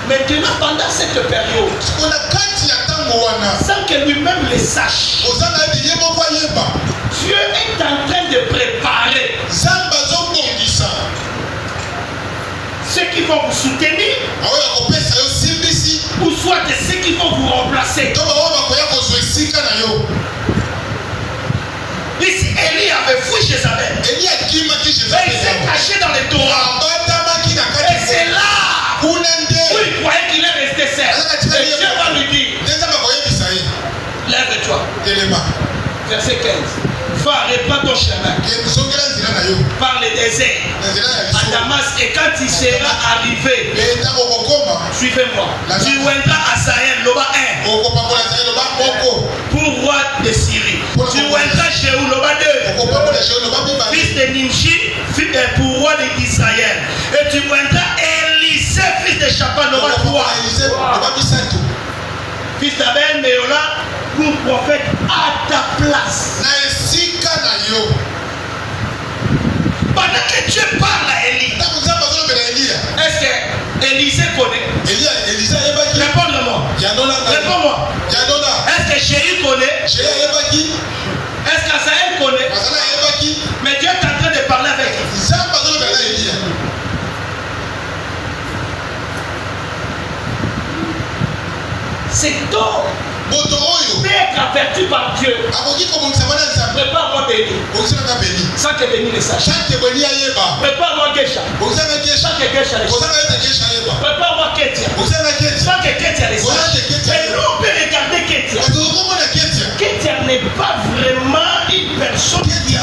Maintenant, pendant cette période, sans que lui-même le sache, Dieu est en train de préparer ceux qui vont vous soutenir, ou soit ceux qui vont vous remplacer. Ici, Élie avait fui Jézabel. Il s'est caché dans les torrents. Et c'est là où il croyait qu'il est resté seul. Et Dieu va lui dire, lève-toi. Verset 15. Va, reprends ton chemin par le désert à Damas, et quand il sera arrivé, suivez-moi. Tu viendras à Sahel, Loba 1 pour roi de Syrie. Tu viendras chez Loba 2 fils de Nimshi pour roi d'Israël. Et tu viendras Élisée fils de Shaphan, Loba 3 fils d'Abel Méola pour prophète à ta place. Pendant que Dieu parle à Élie, est-ce que Élisée connaît? Réponds-moi. Réponds-moi. Est-ce que Jéhu connaît? Est-ce qu'Asaël connaît? Mais Dieu est en train de parler avec lui. C'est tôt d'être averti par Dieu. Prépare-moi béni. Sans que béni le sache. Prépare-moi Gesha. Sans que Gesha le sache. Prépare-moi Ketia. Sans que Ketia le sache. Et nous on peut regarder Ketia. Ketia n'est pas vraiment une personne qui a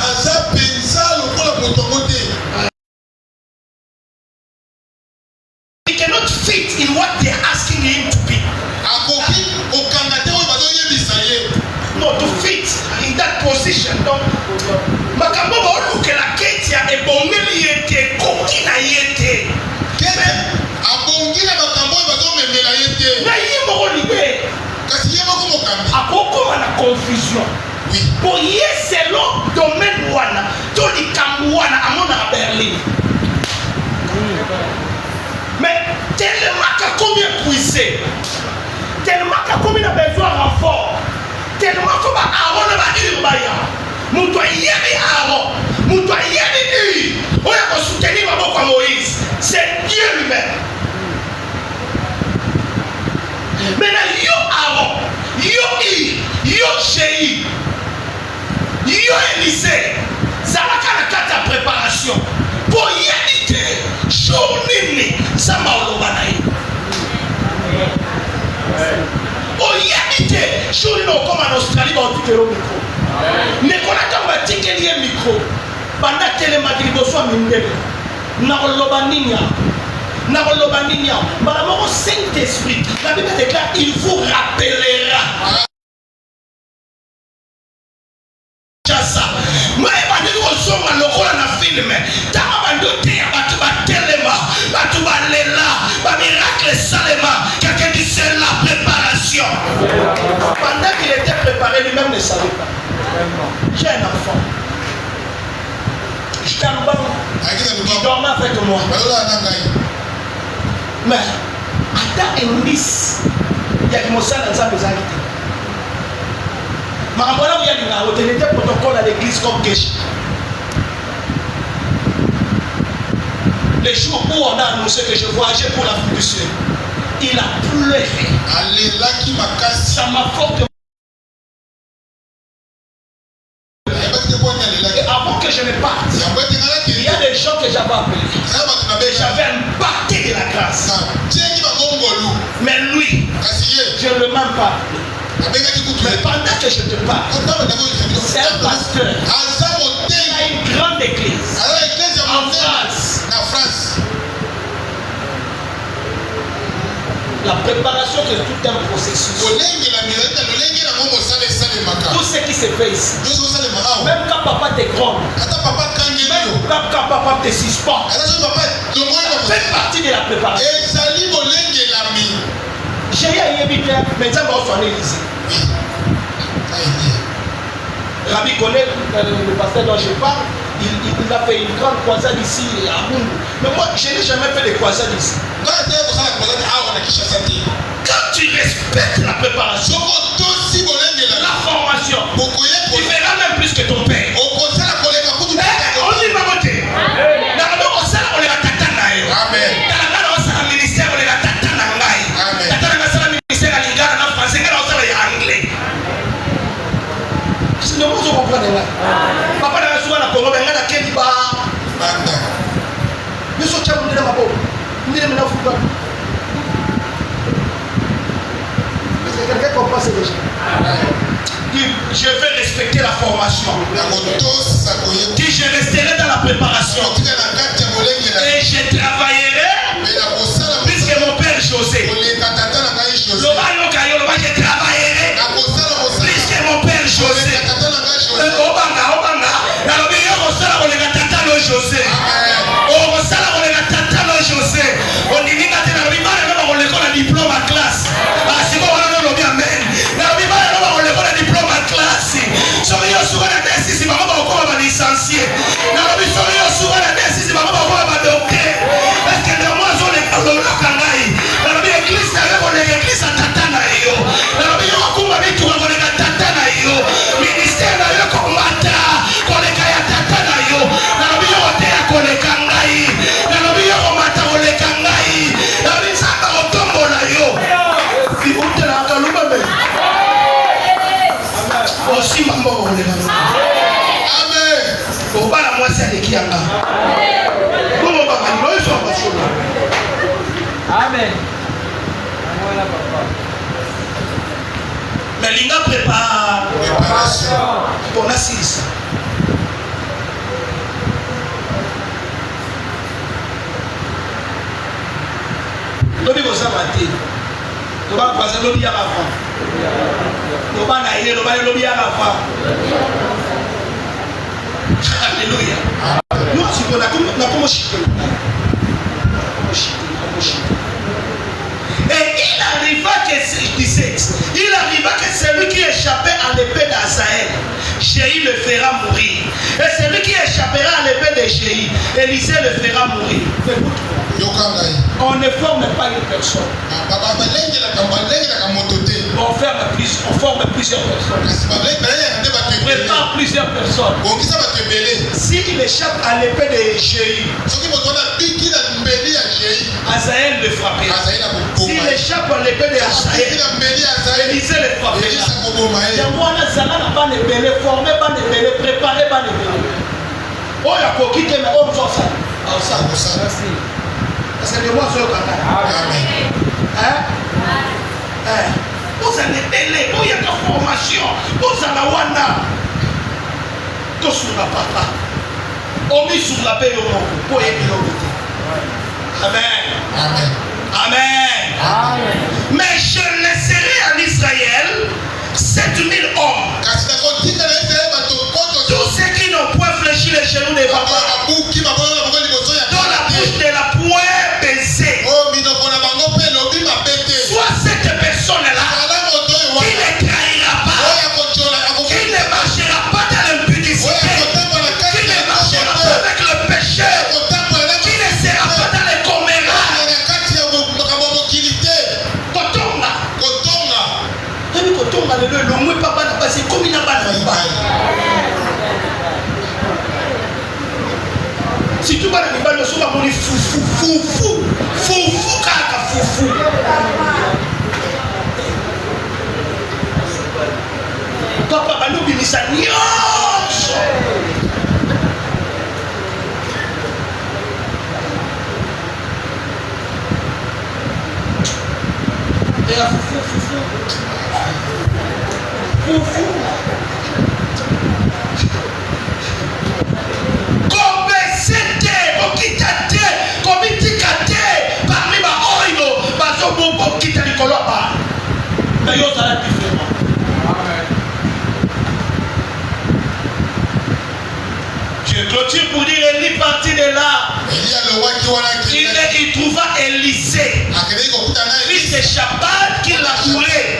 he cannot fit in what they're asking him to be. No, to fit in that position. Donc, makambo baoluke la Ketia ebongeli yete koki na yete. Abongila makambo bazomemela yete. Na yimo libe. Kasi yemo ko mokambi. Akoko na confusion. Oui. Pour yeselo domaine wana, to likambu wana amona Berlin. Mais tellement qu'à combien puissé, tellement qu'à combien a besoin de renfort, tellement que Aaron va dire Moutoua yebi Aaron, Moutoua yebi on a soutenir Moïse, c'est Dieu lui-même. Maintenant, yo Aaron, yo Jéhu, yo Élisée, ça va qu'à la carte de préparation. Pour y habiter, journée, ça m'a oublié. Pour y habiter, journée, comme en Australie, on dit que le micro. Mais quand on a dit qu'il y a un micro, pendant que les magribos soient minés, n'a pas l'obaninia. Saint-Esprit, la Bible déclare, il vous rappellera. Moi, je suis un film. Quelqu'un dit c'est la préparation. Pendant qu'il était préparé, lui-même ne savait pas. J'ai un enfant. J'étais en bas. Il dormait avec moi. Mais, attends un indice. Il y a qui m'ont servi dans sa maison. Mais en voilà où il y a des protocoles à l'église comme Kesh. Les jours où on a annoncé que je voyageais pour l'Afrique du Sud, il a pleuré. Ça m'a fortement. Et avant que je ne parte, il y a des gens que j'avais appelés. Et j'avais un parti de la grâce. Mais lui, je ne le mens pas. Mais pendant que je te parle, c'est un pasteur. Il a une grande église en France. La préparation de tout un processus. Tout ce qui se fait ici. Même quand papa te gronde, même quand papa te suspend, fait partie de la préparation. J'ai eu un évité, mais ça va soigner ici. Rabbi connaît le pasteur dont je parle. Il a fait une grande croisade ici à Mungu. Mais moi, je n'ai jamais fait de croisade ici. Quand tu respectes la préparation, la formation, tu verras même plus que ton père. On dit ma beauté. Papa n'a pas souvent la Congo, mais il y a des bas. Nous sommes tous les deux. Nous sommes tous les deux. Quelqu'un comprend ce déjà. Je vais respecter la formation. Dit je resterai dans la préparation. Et je travaillerai. Puisque mon père José. Je travaillerai. Puisque mon père José. José. On dit que on diplôme à classe. C'est bon, on bien amen. On diplôme à classe. Soyez souvent la si maman va licencié. Souvent la si maman va docteur. Parce que les mois sont les kangai. L'église on l'église à tatana yo. Ministère na yo komata. Koleka tatana yo. Aussi mambo amen. Pour pas la moitié de qui anga. Comment va nous sommes pas sur. Amen. Mais l'inga prépare préparation pour la 6. Lobi ko sabati. To ba passer lobi ya avant. To ba na ile lobi ya avant. Alléluia. Nous si on a comme chiter. Et il arriva que celui qui échappait à l'épée d'Azaël, Jéhu le fera mourir. Et celui qui échappera à l'épée de Jéhu, Élisée le fera mourir. On ne forme pas une personne. On forme plusieurs personnes. Prépare plusieurs personnes. S'il échappe à l'épée de Jéhu, Azaël le frappera. S'il échappe à l'épée de Azaël, Élisée le frappera. Préparer. Oh, il y a pour quitter, mais on sort ça. Parce que les mois sont au Canada. Vous allez télé, vous y a de formation, vous allez wana. Tout sur la papa. On met sur la paix au monde. Pour aider l'autre. Amen. Amen. Amen. Amen. Mais je laisserai en Israël 7000 hommes. Tous ceux qui n'ont point fléchi les genoux des papas, dont la bouche de la point baissée. Soit cette personne-là qui ne trahira pas, qui ne marchera pas dans l'impudicité, qui ne marchera pas avec le péché, qui ne sera pas dans les commérages. Kotonga le longwe papa na basi komi na bana ba. Si tu vas dans le soba moni fou kaka fou. Papa banu binisa nyonso. Et fou. Kobesete, okitate, komitikate, parmi ma oyo, bazo bobo kita likolo ba. Mais yo ça différent. Amen. Je clôture pour dire Élie parti de là. Il trouva Élisée, fils de Shaphat, qui l'a coulé.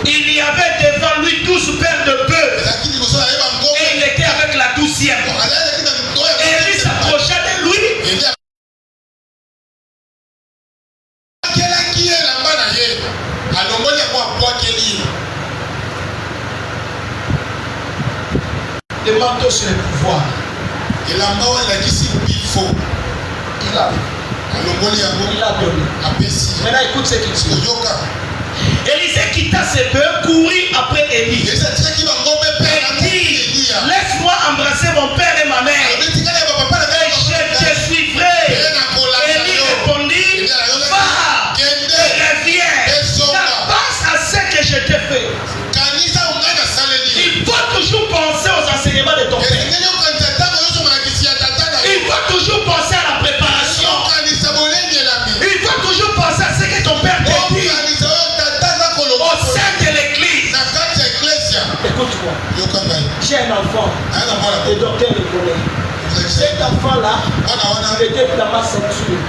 Il y avait devant lui 12 paires de bœufs. Et il était avec la 12e. Élie s'approcha de lui. Le manteau sur le pouvoir. Il a donné. Maintenant écoute ce qu'il dit. Élisée quitta ses bœufs, courut après Élie. Et dit, laisse-moi embrasser mon père et ma mère. Et je te suivrai. Élie répondit, va, reviens. Pense à ce que je t'ai fait. Il faut toujours penser aux enseignements de ton père. Il faut toujours penser à la préparation. Il faut toujours penser à ce que ton père t'a dit. Au sein de l'église. Écoute-moi. J'ai un enfant. Le docteur le connaît. Cet enfant-là, il était dans ma ceinture.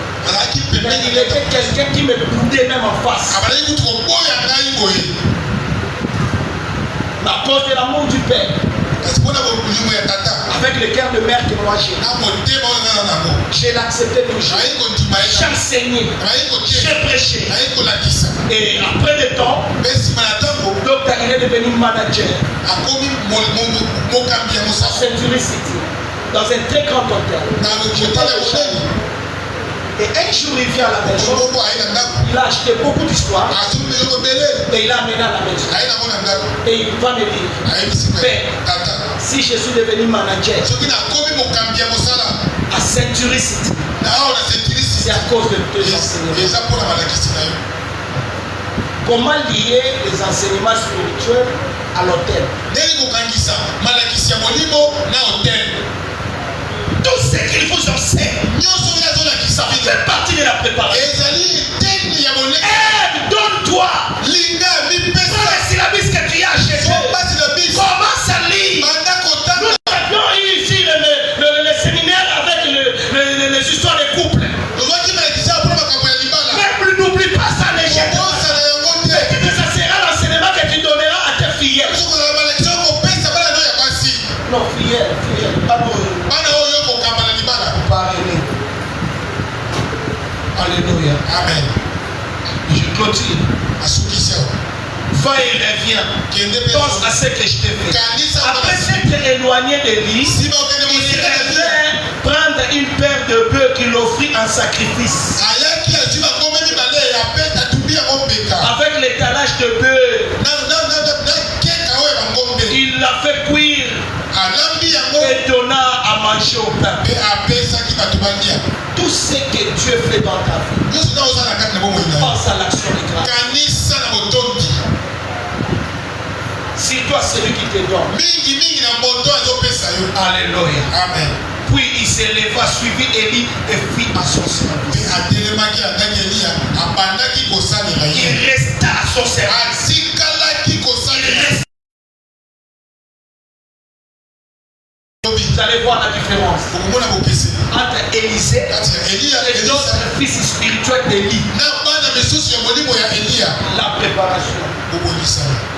Mais il était quelqu'un qui me boudait même en face. À cause de l'amour du père. Avec le cœur de mère que moi j'ai. Je l'acceptais toujours. J'ai enseigné. J'ai prêché. Et après le temps, docteur il est devenu manager. À Century City. Dans un très grand hôtel. Et un jour il vient à la maison. Il a acheté beaucoup d'histoires. Et il a amené à la maison. Et il va me dire, Père, si je suis devenu manager à Century City, c'est à cause de tes enseignements. Comment lier les enseignements spirituels à l'hôtel? Tout ce qu'il vous enseigne, ça fait partie de la préparation. Aide, donne-toi. Prends les syllabus que tu as acheté. Commence à lire. Nous avions eu ici le séminaire avec les histoires des couples. Même n'oublie pas ça, les jeunes. Et ça sera l'enseignement que tu donneras à tes filles. Non, filles, pas nous. Alléluia. Amen. Je clôture. Va et reviens. Pense à ce que je t'ai fait. Après s'être éloigné d'Élie, il revint prendre une paire de bœufs qu'il offrit en sacrifice. Avec l'étalage de bœufs, il l'a fait cuire et donna à manger au peuple. Tout ce que Dieu fait dans ta vie, pense à l'action de grâce. Si toi, celui qui te donne. Alléluia. Amen. Puis il s'est levé, suivi Élie et fit à son service. Il resta à son service. Vous allez voir la différence entre Élisée et l'autre fils spirituel d'Élie. La préparation,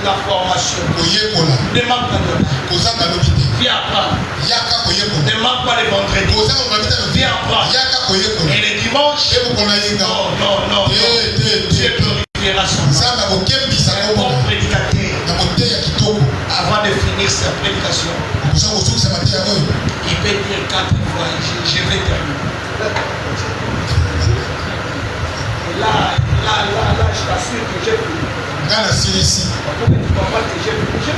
la formation. Ne manque pas de temps. Viens apprendre. Ne manque pas les vendredis. Viens apprendre. Et les dimanches, non. Dieu glorifiera son nom. Un bon prédicateur. Avant de finir sa prédication, il peut dire 4 fois, je vais terminer. Et là, je t'assure que j'ai fini. Pourquoi tu comprends que j'ai fini?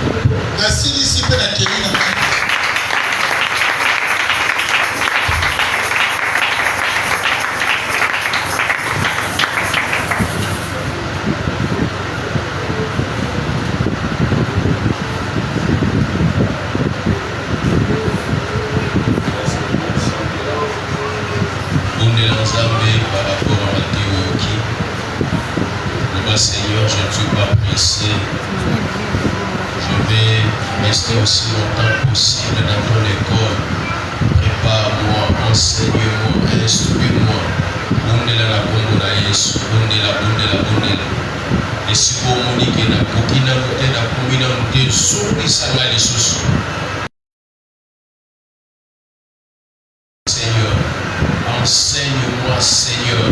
Par rapport à ma théorie, Seigneur, je ne suis pas pressé. Je vais rester aussi longtemps possible dans ton école. Prépare-moi, enseigne-moi, instruis-moi. Bondela la bongo na Yesu, bondela. Esipo monike na kokina mute na komina mute soki sanga lisusu. Seigneur, enseigne-moi, Seigneur.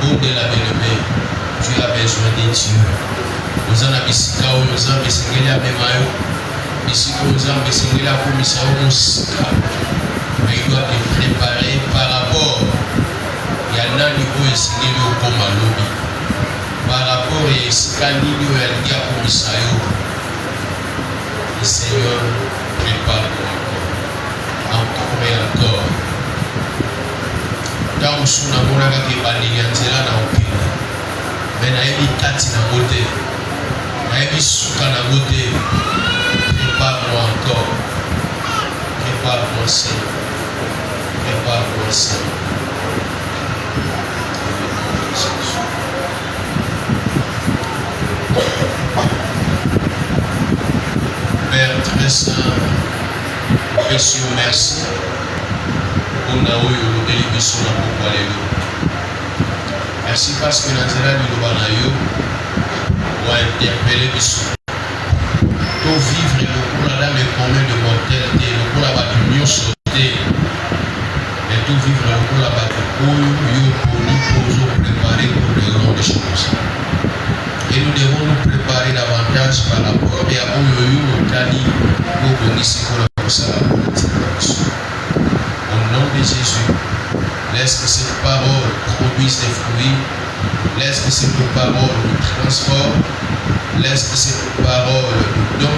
Bondela bien-aimé, tu as besoin de Dieu. Nous en avons nous avons besoin de Bemayo. Ici, nous avons besoin de la commission. Mais il doit te préparer par rapport. Il y en a niveau enseigné au Komalobi. Par rapport à ce qu'il y a dit à commission. Le Seigneur prépare-moi encore et encore. Dans le son, on a dit que Baniganzela n'a aucune. Mais na ebi kati na moté, na ebi souka na moté. Prépare-moi encore. Prépare-moi, Seigneur. Prépare-moi, Seigneur. Père très saint, précieux, merci. Pour nous, nous délivrer sur la pourquoi les loups. Merci parce que nous avons dit que nous avons interpellé tout vivre le cours dans le commun de mortalité, le cours là-bas de mieux sauter, et tout vivre le cours là-bas de pour nous préparer pour de grandes choses. Et nous devons nous préparer davantage par rapport à au nom de Jésus. Laisse que cette parole produise des fruits. Laisse que cette parole nous transforme. Laisse que cette parole nous